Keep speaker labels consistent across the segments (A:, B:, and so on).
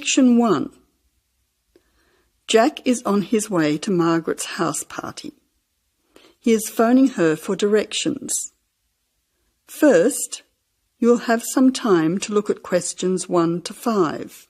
A: Section 1. Jack is on his way to Margaret's house party. He is phoning her for directions. First, you'll have some time to look at questions 1 to 5.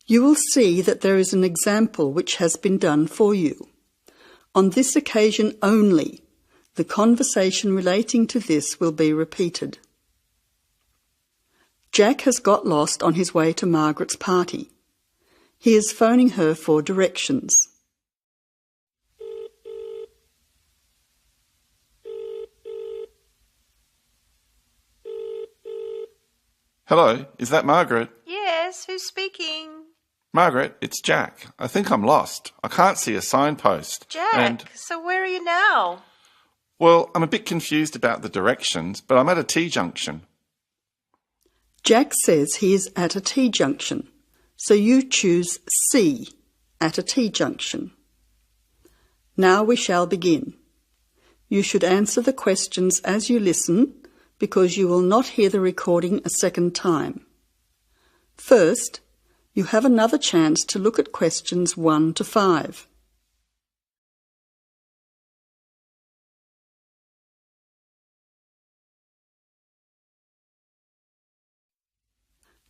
A: You will see that there is an example which has been done for you. On this occasion only, the conversation relating to this will be repeated. Jack has got lost on his way to Margaret's party. He is phoning her for directions.
B: Hello, is that Margaret?
C: Yes, who's speaking?
B: Margaret, it's Jack. I think I'm lost. I can't see a signpost.
C: Jack, so where are you now?
B: Well, I'm a bit confused about the directions, but I'm at a T-junction.
A: Jack says he is at a T-junction, so you choose C, at a T-junction. Now we shall begin. You should answer the questions as you listen, because you will not hear the recording a second time. First, you have another chance to look at questions 1 to 5.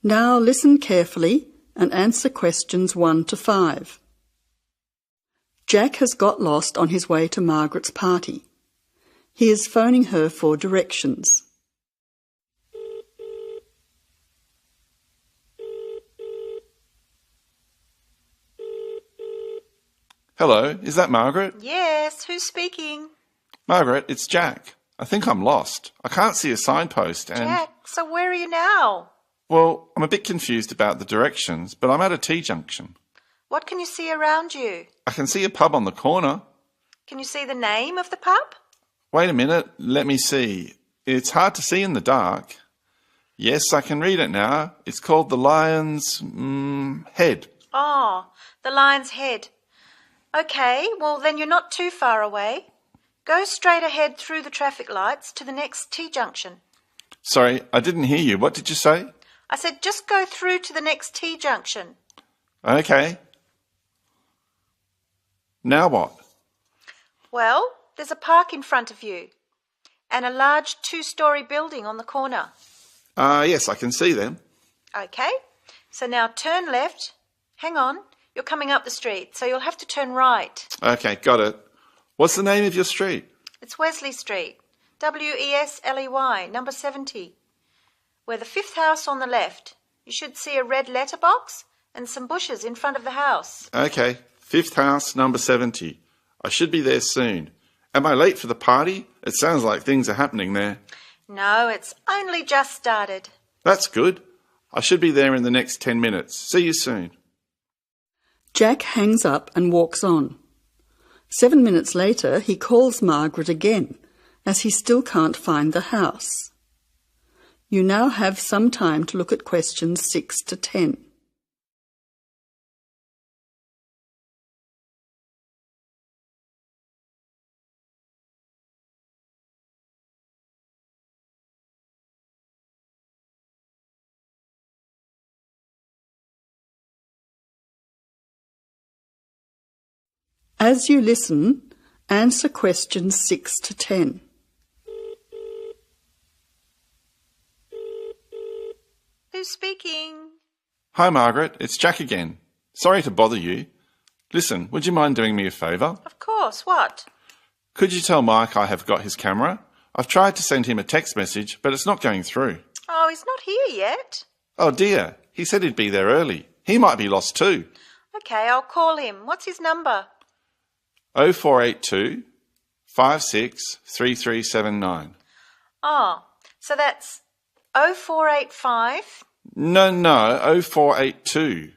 A: Now listen carefully and answer questions 1 to 5. Jack has got lost on his way to Margaret's party. He is phoning her for directions.
B: Hello, is that Margaret?
C: Yes, who's speaking?
B: Margaret, it's Jack. I think I'm lost. I can't see a signpost and...
C: Jack, so where are you now?
B: Well, I'm a bit confused about the directions, but I'm at a T-junction.
C: What can you see around you?
B: I can see a pub on the corner.
C: Can you see the name of the pub?
B: Wait a minute, let me see. It's hard to see in the dark. Yes, I can read it now. It's called the Lion's Head.
C: Oh, the Lion's Head. Okay, well then you're not too far away. Go straight ahead through the traffic lights to the next T-junction.
B: Sorry, I didn't hear you. What did you say?
C: I said just go through to the next T-junction.
B: Okay. Now what?
C: Well, there's a park in front of you and a large 2-storey building on the corner.
B: Yes, I can see them.
C: Okay, so now turn left. Hang on, you're coming up the street, so you'll have to turn right.
B: Okay, got it. What's the name of your street?
C: It's Wesley Street, Wesley, number 70. We're the 5th house on the left. You should see a red letterbox and some bushes in front of the house.
B: Okay, 5th house, number 70. I should be there soon. Am I late for the party? It sounds like things are happening there.
C: No, it's only just started.
B: That's good. I should be there in the next 10 minutes. See you soon.
A: Jack hangs up and walks on. 7 minutes later, he calls Margaret again, as he still can't find the house. You now have some time to look at questions 6 to 10. As you listen, answer questions 6 to 10.
C: Who's speaking?
B: Hi, Margaret. It's Jack again. Sorry to bother you. Listen, would you mind doing me a favour?
C: Of course, what?
B: Could you tell Mike I have got his camera? I've tried to send him a text message, but it's not going through.
C: Oh, he's not here yet.
B: Oh dear, he said he'd be there early. He might be lost too.
C: Okay, I'll call him. What's his number?
B: 0482 563379.
C: Oh, so that's 0485.
B: No, 0482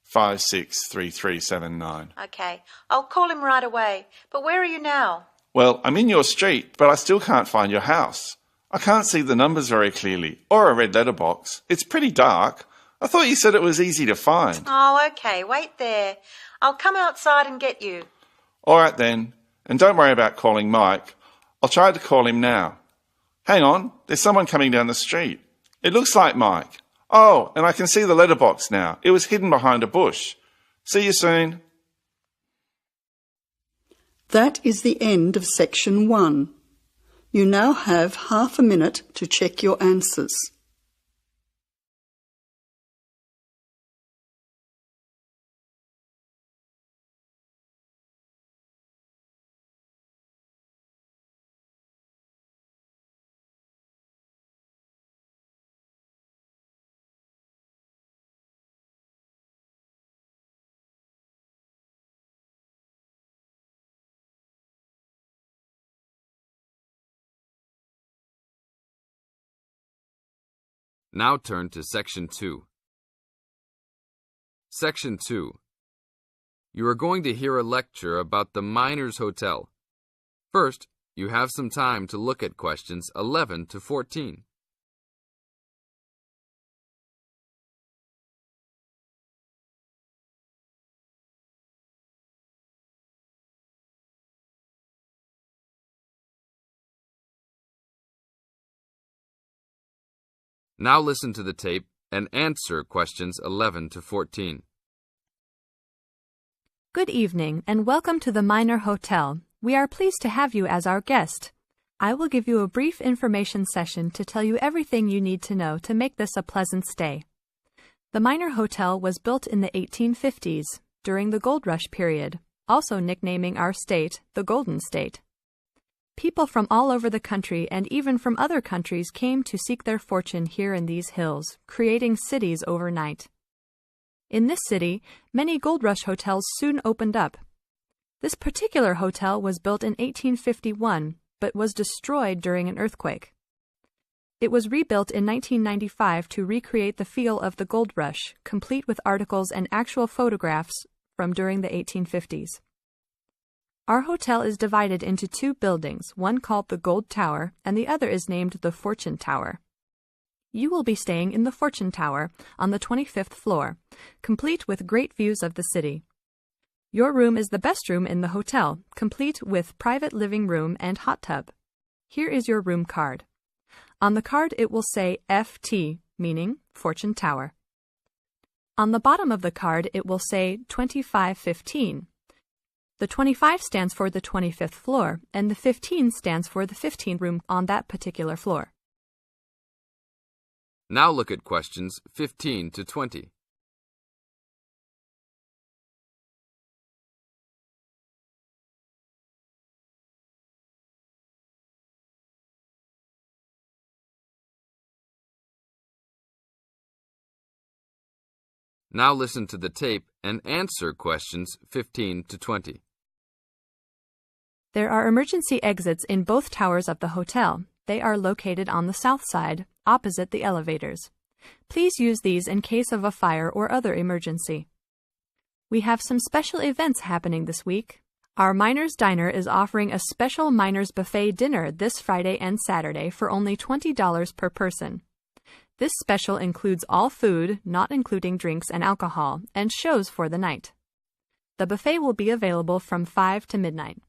B: 563379.
C: Okay, I'll call him right away. But where are you now?
B: Well, I'm in your street, but I still can't find your house. I can't see the numbers very clearly, or a red letterbox. It's pretty dark. I thought you said it was easy to find.
C: Oh, okay, wait there. I'll come outside and get you.
B: All right then, and don't worry about calling Mike. I'll try to call him now. Hang on, there's someone coming down the street. It looks like Mike. Oh, and I can see the letterbox now. It was hidden behind a bush. See you soon.
A: That is the end of section 1. You now have half a minute to check your answers.
D: Now turn to Section 2. Section 2. You are going to hear a lecture about the Miners Hotel. First, you have some time to look at questions 11 to 14. Now listen to the tape and answer questions 11 to 14.
E: Good evening and welcome to the Miner Hotel. We are pleased to have you as our guest. I will give you a brief information session to tell you everything you need to know to make this a pleasant stay. The Miner Hotel was built in the 1850s, during the Gold Rush period, also nicknaming our state the Golden State. People from all over the country and even from other countries came to seek their fortune here in these hills, creating cities overnight. In this city, many Gold Rush hotels soon opened up. This particular hotel was built in 1851, but was destroyed during an earthquake. It was rebuilt in 1995 to recreate the feel of the Gold Rush, complete with articles and actual photographs from during the 1850s. Our hotel is divided into 2 buildings, one called the Gold Tower and the other is named the Fortune Tower. You will be staying in the Fortune Tower on the 25th floor, complete with great views of the city. Your room is the best room in the hotel, complete with private living room and hot tub. Here is your room card. On the card it will say FT, meaning Fortune Tower. On the bottom of the card it will say 2515. The 25 stands for the 25th floor, and the 15 stands for the 15th room on that particular floor.
D: Now look at questions 15 to 20. Now listen to the tape and answer questions 15 to 20.
E: There are emergency exits in both towers of the hotel. They are located on the south side, opposite the elevators. Please use these in case of a fire or other emergency. We have some special events happening this week. Our Miners Diner is offering a special Miners Buffet dinner this Friday and Saturday for only $20 per person. This special includes all food, not including drinks and alcohol, and shows for the night. The buffet will be available from 5 to midnight.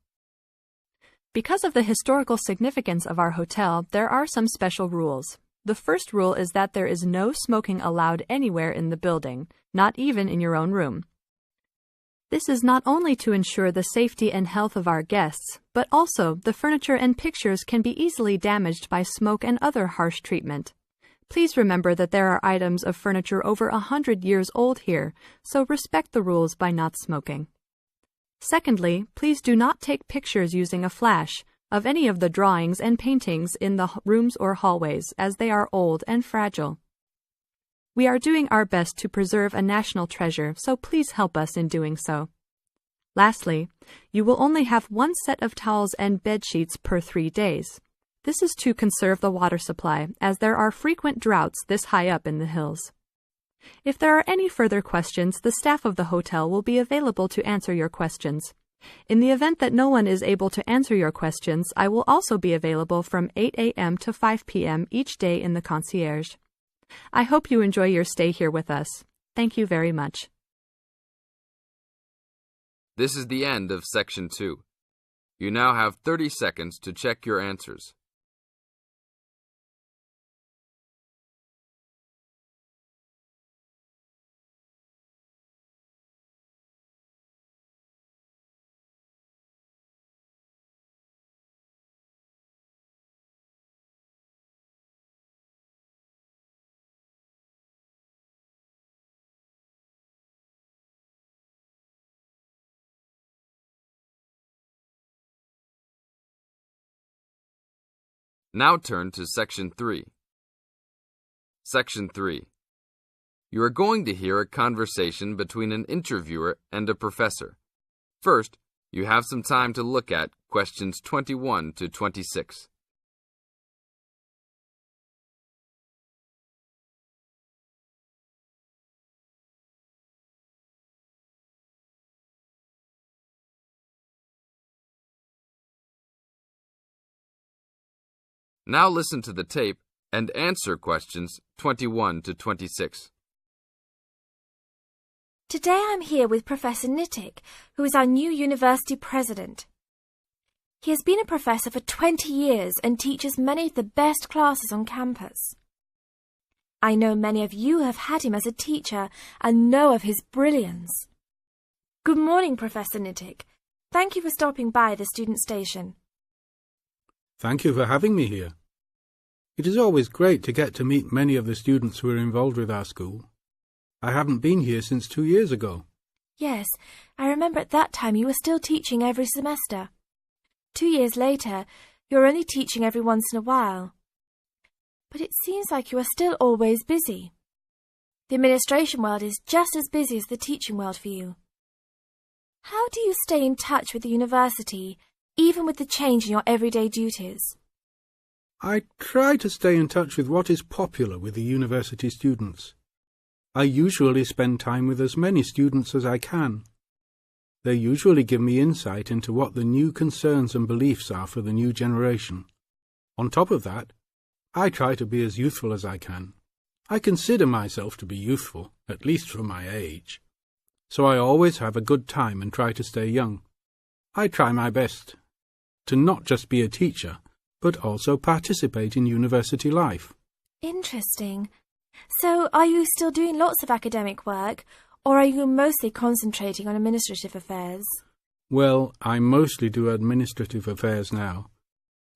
E: Because of the historical significance of our hotel, there are some special rules. The first rule is that there is no smoking allowed anywhere in the building, not even in your own room. This is not only to ensure the safety and health of our guests, but also the furniture and pictures can be easily damaged by smoke and other harsh treatment. Please remember that there are items of furniture over 100 years old here, so respect the rules by not smoking. Secondly, please do not take pictures using a flash of any of the drawings and paintings in the rooms or hallways, as they are old and fragile. We are doing our best to preserve a national treasure, so please help us in doing so. Lastly, you will only have 1 set of towels and bed sheets per 3 days. This is to conserve the water supply, as there are frequent droughts this high up in the hills. If there are any further questions, the staff of the hotel will be available to answer your questions. In the event that no one is able to answer your questions, I will also be available from 8 a.m. to 5 p.m. each day in the concierge. I hope you enjoy your stay here with us. Thank you very much.
D: This is the end of Section 2. You now have 30 seconds to check your answers. Now turn to Section 3. Section 3. You are going to hear a conversation between an interviewer and a professor. First, you have some time to look at questions 21 to 26. Now listen to the tape and answer questions 21 to 26.
F: Today I'm here with Professor Nittick, who is our new university president. He has been a professor for 20 years and teaches many of the best classes on campus. I know many of you have had him as a teacher and know of his brilliance. Good morning, Professor Nittick. Thank you for stopping by the student station.
G: Thank you for having me here. It is always great to get to meet many of the students who are involved with our school. I haven't been here since 2 years ago.
F: Yes, I remember at that time you were still teaching every semester. 2 years later, you're only teaching every once in a while. But it seems like you are still always busy. The administration world is just as busy as the teaching world for you. How do you stay in touch with the university, even with the change in your everyday duties?
G: I try to stay in touch with what is popular with the university students. I usually spend time with as many students as I can. They usually give me insight into what the new concerns and beliefs are for the new generation. On top of that, I try to be as youthful as I can. I consider myself to be youthful, at least for my age. So I always have a good time and try to stay young. I try my best to not just be a teacher, but also participate in university life.
F: Interesting. So, are you still doing lots of academic work, or are you mostly concentrating on administrative affairs?
G: Well, I mostly do administrative affairs now,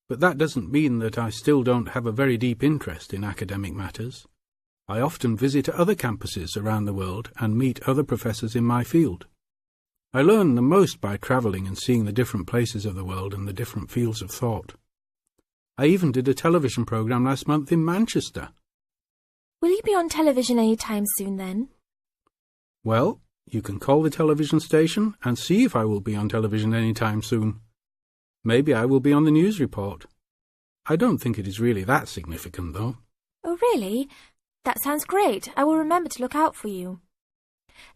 G: but that doesn't mean that I still don't have a very deep interest in academic matters. I often visit other campuses around the world and meet other professors in my field. I learn the most by travelling and seeing the different places of the world and the different fields of thought. I even did a television programme last month in Manchester.
F: Will you be on television any time soon then?
G: Well, you can call the television station and see if I will be on television any time soon. Maybe I will be on the news report. I don't think it is really that significant, though.
F: Oh, really? That sounds great. I will remember to look out for you.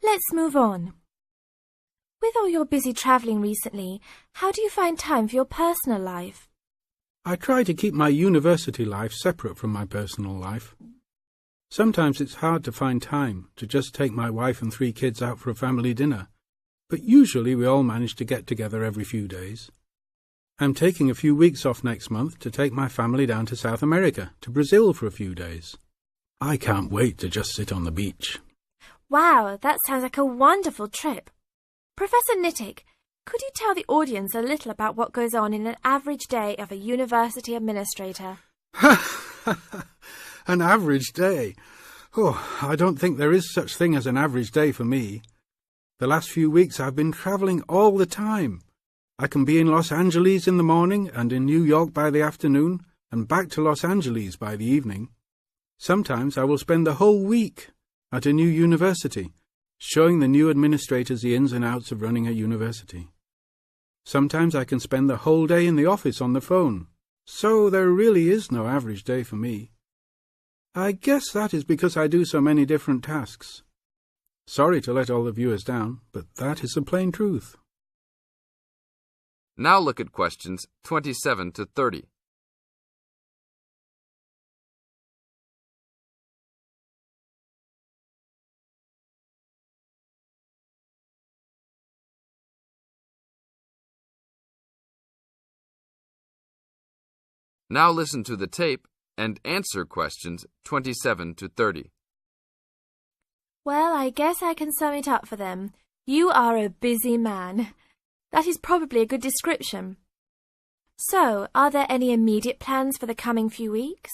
F: Let's move on. With all your busy travelling recently, how do you find time for your personal life?
G: I try to keep my university life separate from my personal life. Sometimes it's hard to find time to just take my wife and 3 kids out for a family dinner, but usually we all manage to get together every few days. I'm taking a few weeks off next month to take my family down to South America, to Brazil for a few days. I can't wait to just sit on the beach.
F: Wow, that sounds like a wonderful trip. Professor Nittick, could you tell the audience a little about what goes on in an average day of a university administrator?
G: An average day? Oh, I don't think there is such thing as an average day for me. The last few weeks I've been travelling all the time. I can be in Los Angeles in the morning and in New York by the afternoon and back to Los Angeles by the evening. Sometimes I will spend the whole week at a new university, showing the new administrators the ins and outs of running a university. Sometimes I can spend the whole day in the office on the phone, so there really is no average day for me. I guess that is because I do so many different tasks. Sorry to let all the viewers down, but that is the plain truth.
D: Now look at questions 27 to 30. Now listen to the tape and answer questions 27 to 30.
F: Well, I guess I can sum it up for them. You are a busy man. That is probably a good description. So, are there any immediate plans for the coming few weeks?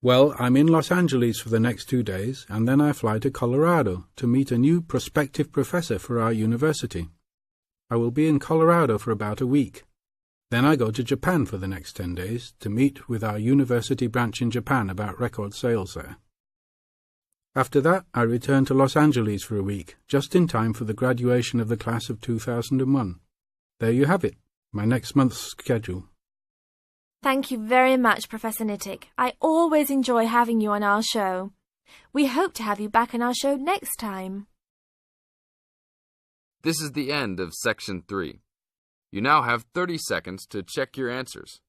G: Well, I'm in Los Angeles for the next 2 days, and then I fly to Colorado to meet a new prospective professor for our university. I will be in Colorado for about a week. Then I go to Japan for the next 10 days to meet with our university branch in Japan about record sales there. After that, I return to Los Angeles for a week, just in time for the graduation of the class of 2001. There you have it, my next month's schedule.
F: Thank you very much, Professor Nittick. I always enjoy having you on our show. We hope to have you back on our show next time.
D: This is the end of Section 3. You now have 30 seconds to check your answers.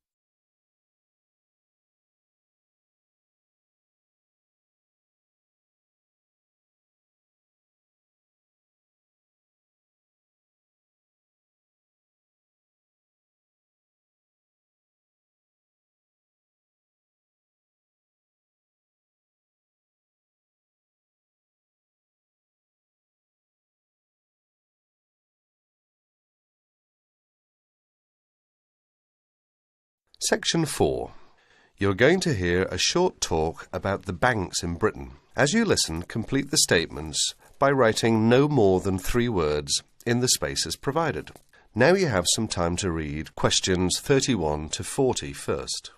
H: Section 4. You're going to hear a short talk about the banks in Britain. As you listen, complete the statements by writing no more than 3 words in the spaces provided. Now you have some time to read questions 31 to 40 first.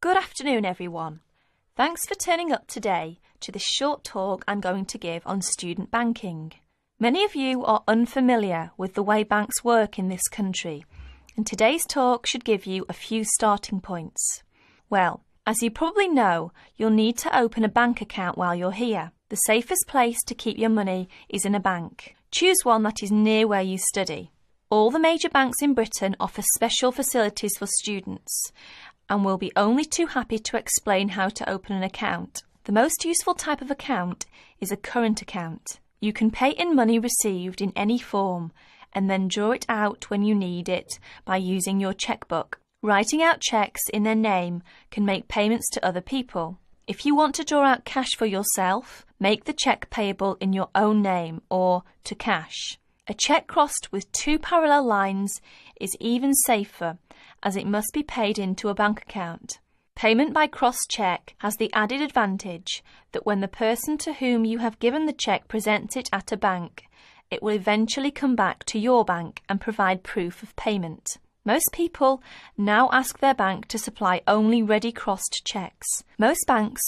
I: Good afternoon, everyone. Thanks for turning up today to this short talk I'm going to give on student banking. Many of you are unfamiliar with the way banks work in this country, and today's talk should give you a few starting points. Well, as you probably know, you'll need to open a bank account while you're here. The safest place to keep your money is in a bank. Choose one that is near where you study. All the major banks in Britain offer special facilities for students, and we'll be only too happy to explain how to open an account. The most useful type of account is a current account. You can pay in money received in any form and then draw it out when you need it by using your checkbook. Writing out checks in their name can make payments to other people. If you want to draw out cash for yourself, make the check payable in your own name or to cash. A check crossed with 2 parallel lines is even safer, as it must be paid into a bank account. Payment by crossed check has the added advantage that when the person to whom you have given the check presents it at a bank, it will eventually come back to your bank and provide proof of payment. Most people now ask their bank to supply only ready crossed checks. Most banks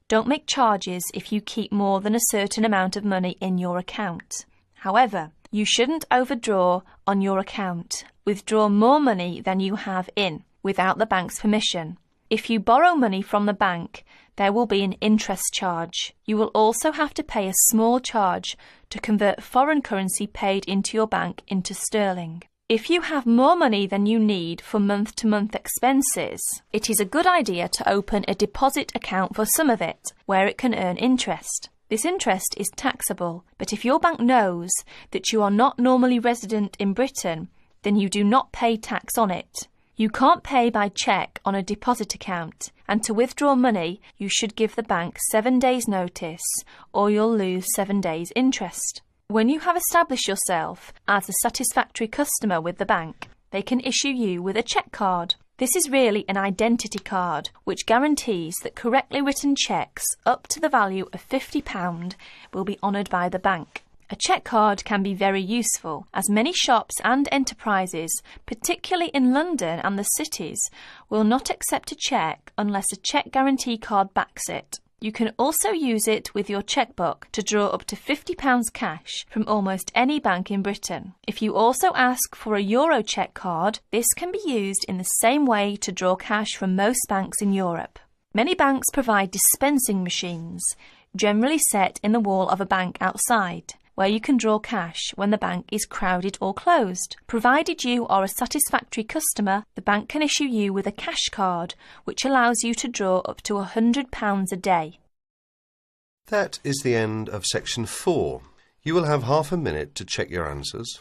I: don't make charges if you keep more than a certain amount of money in your account. However, you shouldn't overdraw on your account. Withdraw more money than you have in without the bank's permission. If you borrow money from the bank, there will be an interest charge. You will also have to pay a small charge to convert foreign currency paid into your bank into sterling. If you have more money than you need for month-to-month expenses, it is a good idea to open a deposit account for some of it, where it can earn interest. This interest is taxable, but if your bank knows that you are not normally resident in Britain, then you do not pay tax on it. You can't pay by cheque on a deposit account, and to withdraw money, you should give the bank 7 days' notice, or you'll lose 7 days' interest. When you have established yourself as a satisfactory customer with the bank, they can issue you with a cheque card. This is really an identity card, which guarantees that correctly written cheques up to the value of £50 will be honoured by the bank. A cheque card can be very useful, as many shops and enterprises, particularly in London and the cities, will not accept a cheque unless a cheque guarantee card backs it. You can also use it with your chequebook to draw up to £50 cash from almost any bank in Britain. If you also ask for a Euro cheque card, this can be used in the same way to draw cash from most banks in Europe. Many banks provide dispensing machines, generally set in the wall of a bank outside, where you can draw cash when the bank is crowded or closed. Provided you are a satisfactory customer, the bank can issue you with a cash card, which allows you to draw up to £100 a day.
H: That is the end of section 4. You will have half a minute to check your answers.